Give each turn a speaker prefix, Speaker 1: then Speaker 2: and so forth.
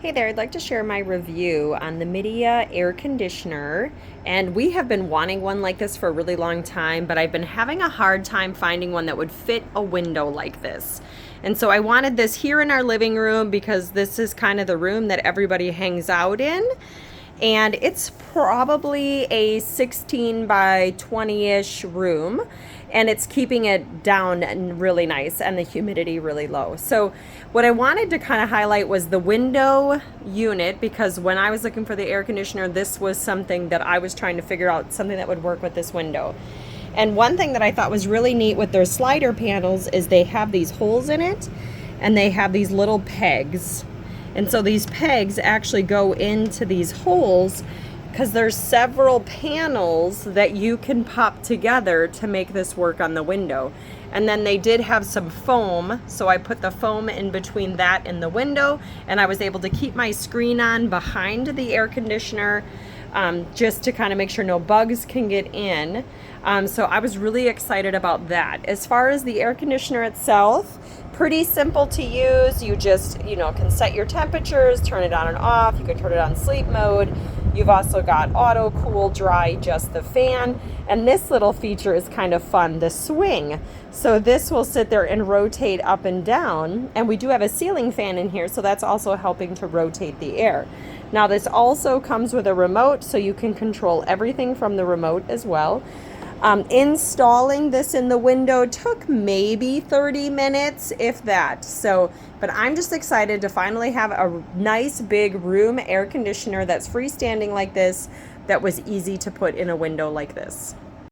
Speaker 1: Hey there, I'd like to share my review on the Midea air conditioner. And we have been wanting one like this for a really long time, but I've been having a hard time finding one that would fit a window like this. And so I wanted this here in our living room because this is kind of the room that everybody hangs out in. And it's probably a 16 by 20-ish room, and it's keeping it down and really nice and the humidity really low. So what I wanted to kind of highlight was the window unit, because when I was looking for the air conditioner, this was something that I was trying to figure out, something that would work with this window. And one thing that I thought was really neat with their slider panels is they have these holes in it and they have these little pegs. And so these pegs actually go into these holes because there's several panels that you can pop together to make this work on the window. And then they did have some foam, so I put the foam in between that and the window, and I was able to keep my screen on behind the air conditioner, just to kind of make sure no bugs can get in. So I was really excited about that. As far as the air conditioner itself, pretty simple to use. You just, can set your temperatures, turn it on and off. You can turn it on sleep mode. You've also got auto, cool, dry, just the fan. And this little feature is kind of fun, the swing. So this will sit there and rotate up and down. And we do have a ceiling fan in here, so that's also helping to rotate the air. Now this also comes with a remote, so you can control everything from the remote as well. Installing this in the window took maybe 30 minutes, if that. But I'm just excited to finally have a nice big room air conditioner that's freestanding like this, that was easy to put in a window like this.